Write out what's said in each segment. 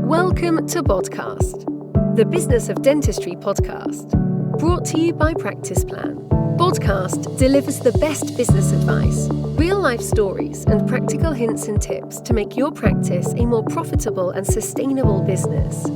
Welcome to Podcast, the Business of Dentistry podcast, brought to you by Practice Plan. Podcast delivers the best business advice, real-life stories, and practical hints and tips to make your practice a more profitable and sustainable business.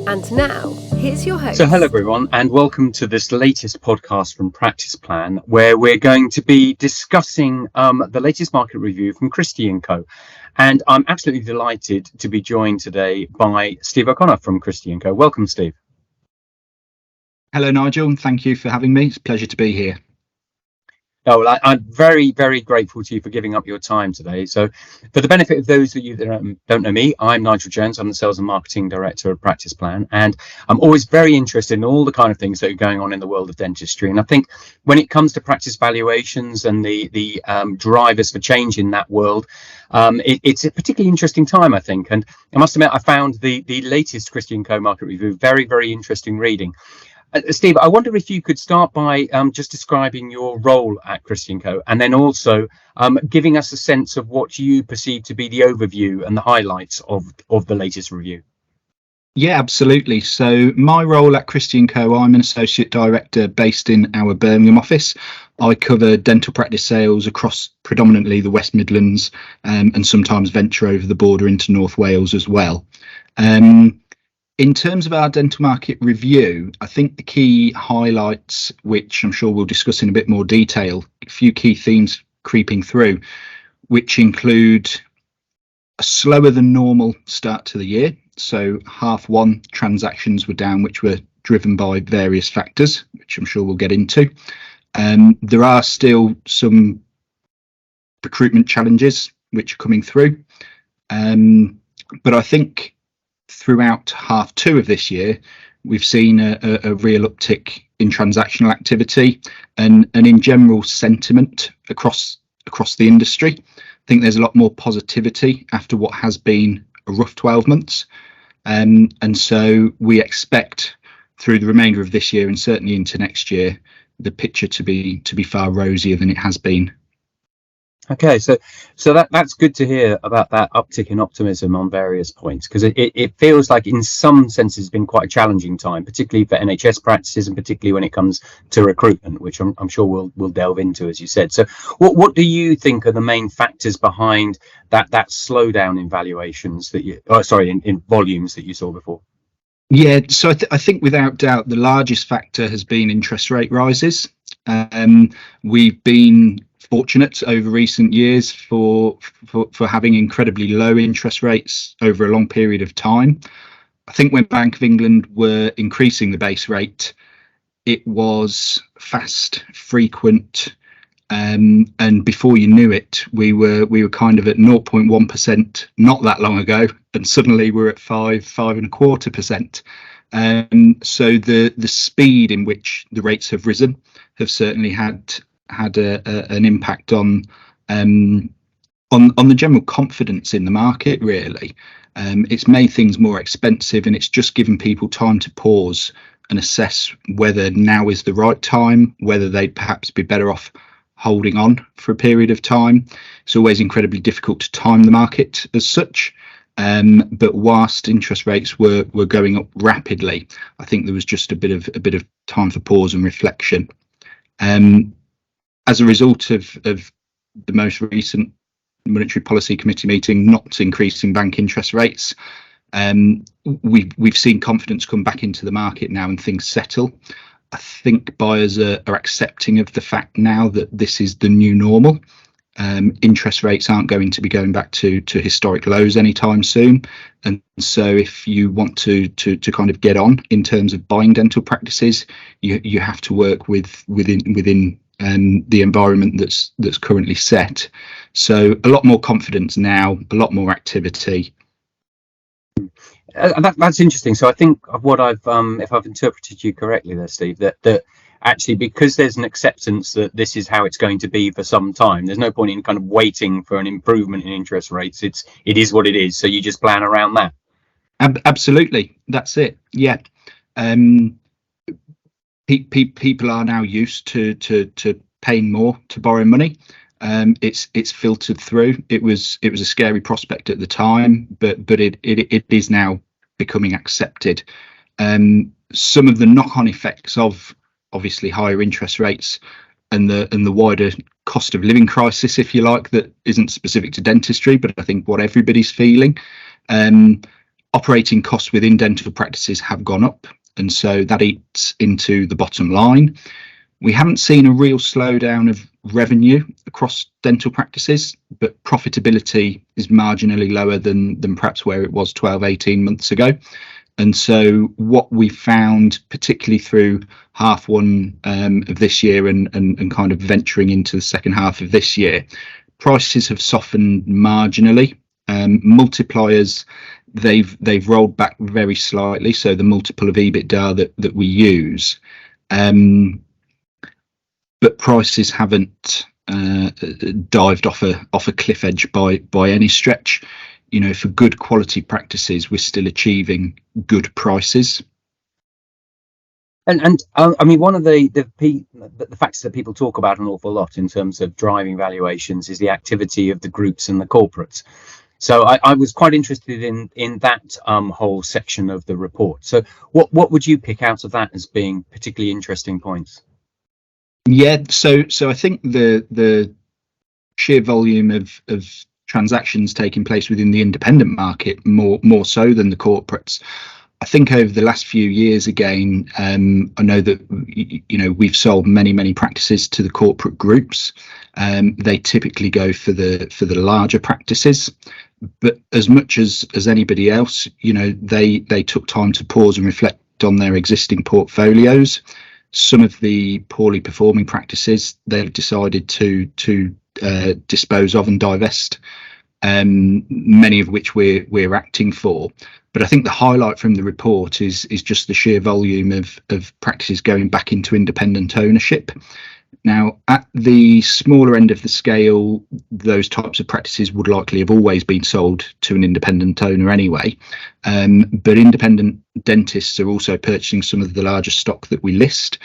And now, here's your host. So hello everyone, and welcome to this latest podcast from Practice Plan, where we're going to be discussing the latest market review from Christie Co. And I'm absolutely delighted to be joined today by Steve O'Connor from Christie Co. Welcome, Steve. Hello, Nigel, and thank you for having me. It's a pleasure to be here. Oh, well, I'm very, very grateful to you for giving up your time today. So for the benefit of those of you that don't know me, I'm Nigel Jones. I'm the Sales and Marketing Director of Practice Plan. And I'm always very interested in all the kind of things that are going on in the world of dentistry. And I think when it comes to practice valuations and the drivers for change in that world, it's a particularly interesting time, I think. And I must admit, I found the latest Christie Co market review very, very interesting reading. Steve, I wonder if you could start by just describing your role at Christie Co, and then also giving us a sense of what you perceive to be the overview and the highlights of the latest review. Yeah, absolutely. So my role at Christie Co, I'm an associate director based in our Birmingham office. I cover dental practice sales across predominantly the West Midlands and sometimes venture over the border into North Wales as well. In terms of our dental market review, I think the key highlights, which I'm sure we'll discuss in a bit more detail, a few key themes creeping through, which include a slower than normal start to the year. So half one transactions were down, which were driven by various factors, which I'm sure we'll get into. There are still some recruitment challenges which are coming through. But I think throughout half two of this year, we've seen a real uptick in transactional activity and in general sentiment across the industry. I think there's a lot more positivity after what has been a rough 12 months. And so we expect through the remainder of this year and certainly into next year, the picture to be far rosier than it has been. Okay, so that's good to hear about that uptick in optimism on various points, because it feels like in some senses it's been quite a challenging time, particularly for NHS practices and particularly when it comes to recruitment, which I'm sure we'll delve into, as you said. So what do you think are the main factors behind that slowdown in valuations that in volumes that you saw before? Yeah, so I think without doubt the largest factor has been interest rate rises. We've been fortunate over recent years for having incredibly low interest rates over a long period of time. I think when Bank of England were increasing the base rate, it was fast, frequent, and before you knew it, we were kind of at 0.1% not that long ago, and suddenly we're at 5.25%. So the speed in which the rates have risen have certainly had an impact on the general confidence in the market, really. It's made things more expensive, and it's just given people time to pause and assess whether now is the right time, whether they'd perhaps be better off holding on for a period of time. It's always incredibly difficult to time the market as such. But whilst interest rates were going up rapidly, I think there was just a bit of time for pause and reflection. As a result of the most recent Monetary Policy Committee meeting not increasing bank interest rates, we've seen confidence come back into the market now and things settle. I think buyers are accepting of the fact now that this is the new normal. Interest rates aren't going to be going back to historic lows anytime soon, and so if you want to kind of get on in terms of buying dental practices, you have to work within the environment that's currently set. So a lot more confidence now, a lot more activity. That's interesting. So I think what I've if I've interpreted you correctly there, Steve, that actually, because there's an acceptance that this is how it's going to be for some time, there's no point in kind of waiting for an improvement in interest rates. It is what it is. So you just plan around that. Absolutely, that's it. Yeah. People are now used to paying more to borrow money. It's filtered through. It was a scary prospect at the time, but it is now becoming accepted. Some of the knock-on effects of obviously higher interest rates and the wider cost of living crisis, if you like, that isn't specific to dentistry, but I think what everybody's feeling. Operating costs within dental practices have gone up, and so that eats into the bottom line. We haven't seen a real slowdown of revenue across dental practices, but profitability is marginally lower than perhaps where it was 12-18 months ago. And so what we found, particularly through half one of this year and kind of venturing into the second half of this year, prices have softened marginally. Multipliers, they've rolled back very slightly, so the multiple of EBITDA that we use, but prices haven't dived off a cliff edge by any stretch. You know, for good quality practices, we're still achieving good prices. And I mean, one of the factors that people talk about an awful lot in terms of driving valuations is the activity of the groups and the corporates. So I was quite interested in that whole section of the report. So what would you pick out of that as being particularly interesting points? Yeah, so I think the sheer volume of transactions taking place within the independent market more so than the corporates. I think over the last few years, again, I know that we've sold many practices to the corporate groups. They typically go for the larger practices, but as much as anybody else, they took time to pause and reflect on their existing portfolios. Some of the poorly performing practices they've decided to dispose of and divest, many of which we're acting for. But I think the highlight from the report is just the sheer volume of practices going back into independent ownership. Now, at the smaller end of the scale, those types of practices would likely have always been sold to an independent owner anyway. But independent dentists are also purchasing some of the larger stock that we list.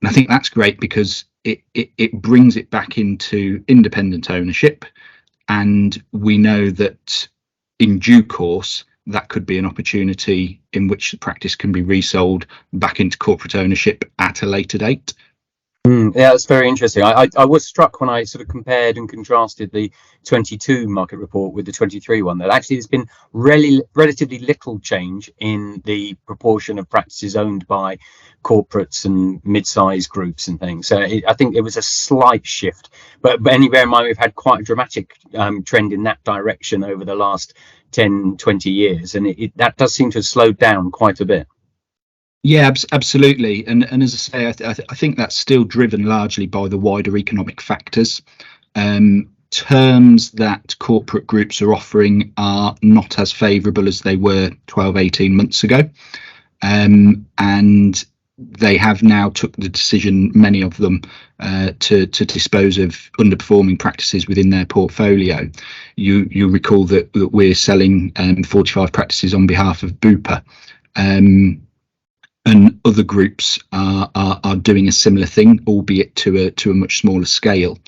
And I think that's great because it brings it back into independent ownership. And we know that in due course, that could be an opportunity in which the practice can be resold back into corporate ownership at a later date. Yeah, that's very interesting. I was struck when I sort of compared and contrasted the 22 market report with the 23 one, that actually there's been relatively little change in the proportion of practices owned by corporates and mid-sized groups and things. So I think it was a slight shift, but bear in mind we've had quite a dramatic trend in that direction over the last 10-20 years, and that does seem to have slowed down quite a bit. Yeah, absolutely. And as I say, I think that's still driven largely by the wider economic factors. Terms that corporate groups are offering are not as favourable as they were 12-18 months ago. And they have now took the decision, many of them, to dispose of underperforming practices within their portfolio. You recall that we're selling 45 practices on behalf of Bupa. And other groups are doing a similar thing, albeit to a much smaller scale.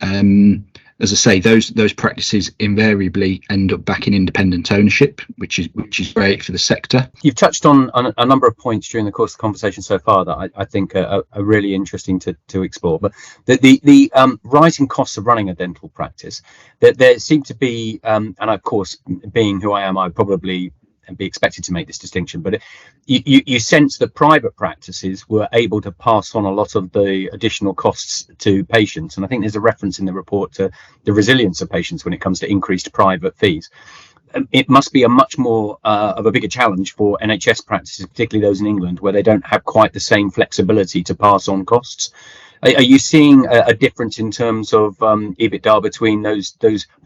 As I say, those practices invariably end up back in independent ownership, which is great for the sector. You've touched on a number of points during the course of the conversation so far that I think are really interesting to explore. But the rising costs of running a dental practice, that there seem to be, and of course, being who I am, I probably and be expected to make this distinction, but you sense that private practices were able to pass on a lot of the additional costs to patients, and I think there's a reference in the report to the resilience of patients when it comes to increased private fees. It must be a much more of a bigger challenge for NHS practices, particularly those in England, where they don't have quite the same flexibility to pass on costs. Are you seeing a difference in terms of EBITDA between those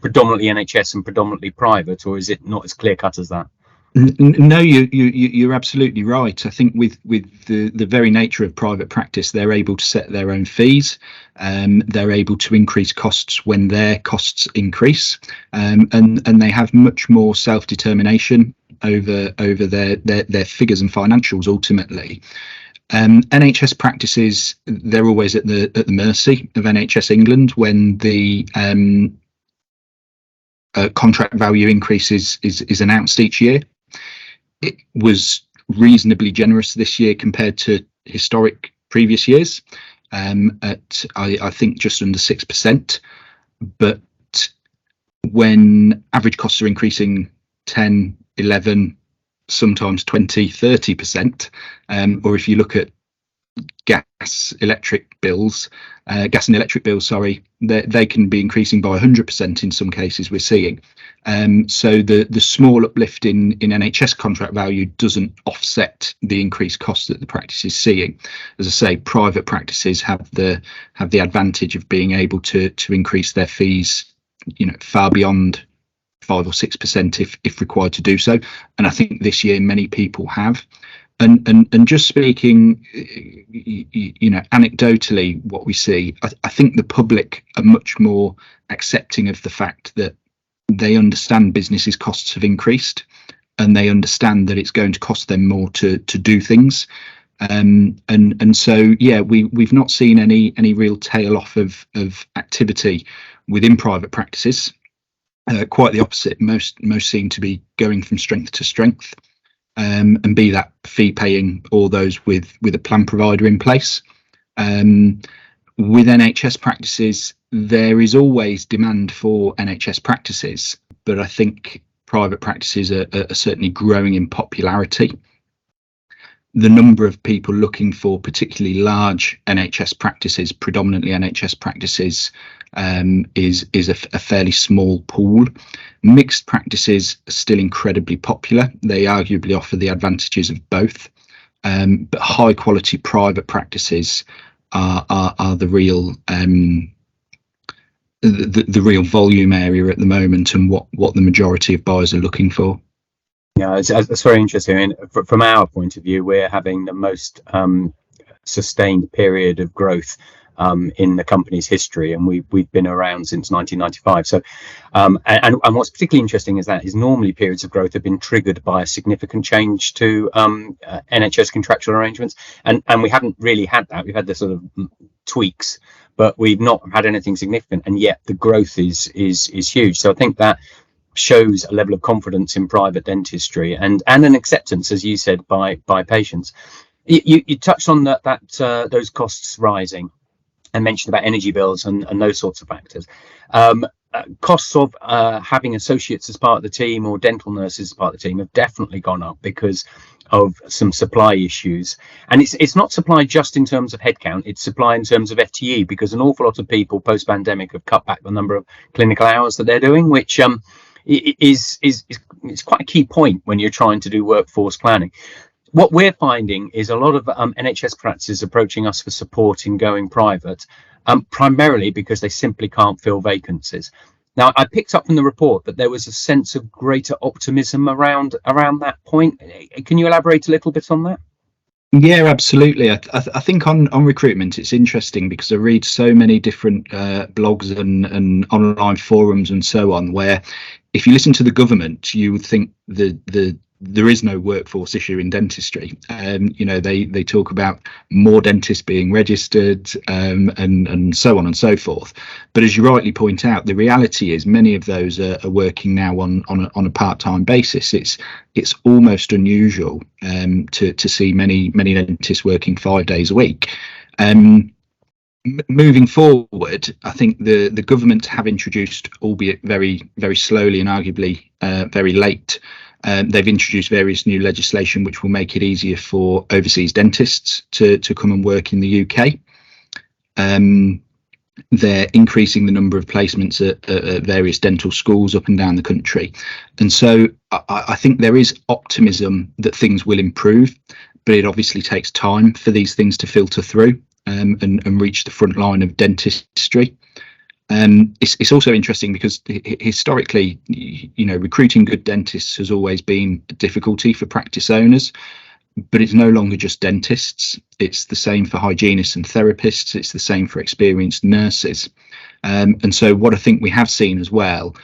predominantly NHS and predominantly private, or is it not as clear cut as that? No, you're absolutely right. I think with the very nature of private practice, they're able to set their own fees. They're able to increase costs when their costs increase, and they have much more self-determination over their figures and financials ultimately. NHS practices, they're always at the mercy of NHS England when the contract value increase is announced each year. it was reasonably generous this year compared to historic previous years, at I think just under 6%. But when average costs are increasing 10, 11, sometimes 20, 30%, or if you look at gas and electric bills, sorry, they can be increasing by 100% in some cases we're seeing. So the small uplift in NHS contract value doesn't offset the increased costs that the practice is seeing. As I say, private practices have the advantage of being able to increase their fees, far beyond 5 or 6% if required to do so. And I think this year many people have. And just speaking, anecdotally, what we see, I think the public are much more accepting of the fact that they understand businesses' costs have increased, and they understand that it's going to cost them more to do things. And so, yeah, we've not seen any real tail off of activity within private practices. Quite the opposite. Most seem to be going from strength to strength. And be that fee paying or those with a plan provider in place. With NHS practices, there is always demand for NHS practices, but I think private practices are certainly growing in popularity. The number of people looking for particularly large NHS practices, predominantly NHS practices, is a fairly small pool. Mixed practices are still incredibly popular. They arguably offer the advantages of both, but high quality private practices are the real the real volume area at the moment, and what the majority of buyers are looking for. Yeah, it's very interesting. I mean, from our point of view, we're having the most sustained period of growth in the company's history, and we've been around since 1995. So, and what's particularly interesting is normally periods of growth have been triggered by a significant change to NHS contractual arrangements, and we haven't really had that. We've had the sort of tweaks, but we've not had anything significant, and yet the growth is huge. So I think that shows a level of confidence in private dentistry and an acceptance, as you said, by patients. You touched on that those costs rising, and mentioned about energy bills and those sorts of factors. Costs of having associates as part of the team or dental nurses as part of the team have definitely gone up because of some supply issues. And it's not supply just in terms of headcount, it's supply in terms of FTE, because an awful lot of people post-pandemic have cut back the number of clinical hours that they're doing, which is quite a key point when you're trying to do workforce planning. What we're finding is a lot of NHS practices approaching us for support in going private, primarily because they simply can't fill vacancies. Now, I picked up from the report that there was a sense of greater optimism around that point. Can you elaborate a little bit on that? Yeah, absolutely. I think on recruitment, it's interesting because I read so many different blogs and online forums and so on, where if you listen to the government, you would think there is no workforce issue in dentistry. They talk about more dentists being registered, and so on and so forth. But as you rightly point out, the reality is many of those are working now on a part-time basis. It's almost unusual to see many dentists working 5 days a week. Moving forward, I think the government have introduced, albeit very, very slowly and arguably very late, they've introduced various new legislation which will make it easier for overseas dentists to come and work in the UK. They're increasing the number of placements at various dental schools up and down the country. And so I think there is optimism that things will improve, but it obviously takes time for these things to filter through and reach the front line of dentistry. It's also interesting because historically, recruiting good dentists has always been a difficulty for practice owners, but it's no longer just dentists. It's the same for hygienists and therapists. It's the same for experienced nurses. And so what I think we have seen as well,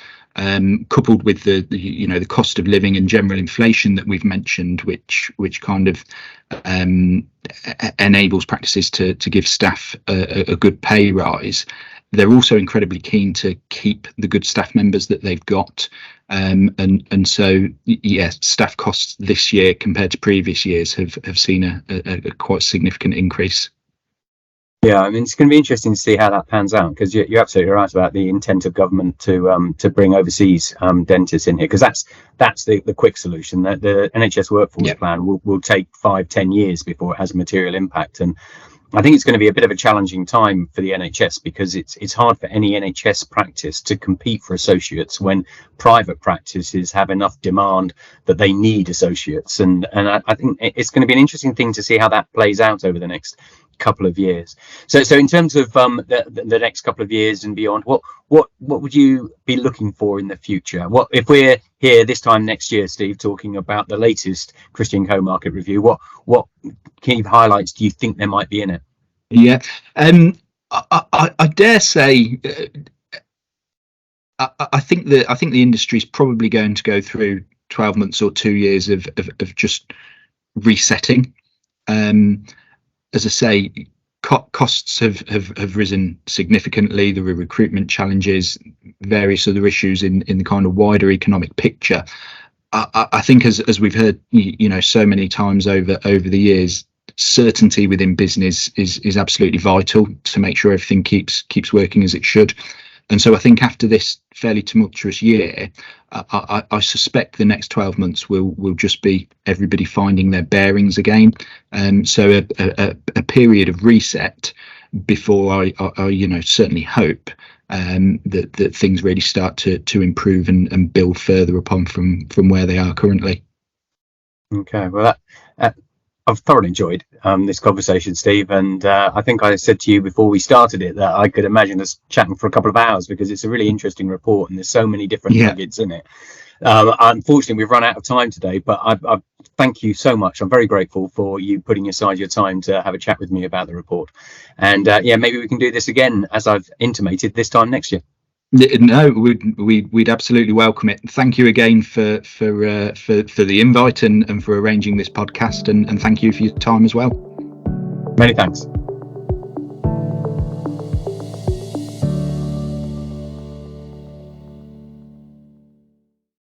coupled with the cost of living and general inflation that we've mentioned, which kind of enables practices to give staff a good pay rise, they're also incredibly keen to keep the good staff members that they've got. And so, yes, staff costs this year compared to previous years have seen a quite significant increase. Yeah, I mean, it's going to be interesting to see how that pans out, because you're absolutely right about the intent of government to bring overseas dentists in here, because that's the quick solution. That the NHS workforce plan will take 5-10 years before it has a material impact, and I think it's going to be a bit of a challenging time for the NHS, because it's hard for any NHS practice to compete for associates when private practices have enough demand that they need associates, and I think it's going to be an interesting thing to see how that plays out over the next couple of years. So in terms of the next couple of years and beyond, what would you be looking for in the future? What if we're here this time next year, Steve, talking about the latest Christie Co market review? What key highlights do you think there might be in it? Yeah, I dare say, I think the industry is probably going to go through 12 months or 2 years of just resetting. As I say, costs have risen significantly. There are recruitment challenges, various other issues in the kind of wider economic picture. I think, as we've heard, so many times over the years, certainty within business is absolutely vital to make sure everything keeps working as it should. And so I think after this fairly tumultuous year, I suspect the next 12 months will just be everybody finding their bearings again. So a period of reset before I certainly hope that things really start to improve and build further upon from where they are currently. Okay, well, I've thoroughly enjoyed this conversation, Steve, and I think I said to you before we started it that I could imagine us chatting for a couple of hours, because it's a really interesting report and there's so many different nuggets in it. Unfortunately, we've run out of time today, but I thank you so much. I'm very grateful for you putting aside your time to have a chat with me about the report. And maybe we can do this again, as I've intimated, this time next year. No, we'd absolutely welcome it. Thank you again for the invite and for arranging this podcast, and thank you for your time as well. Many thanks.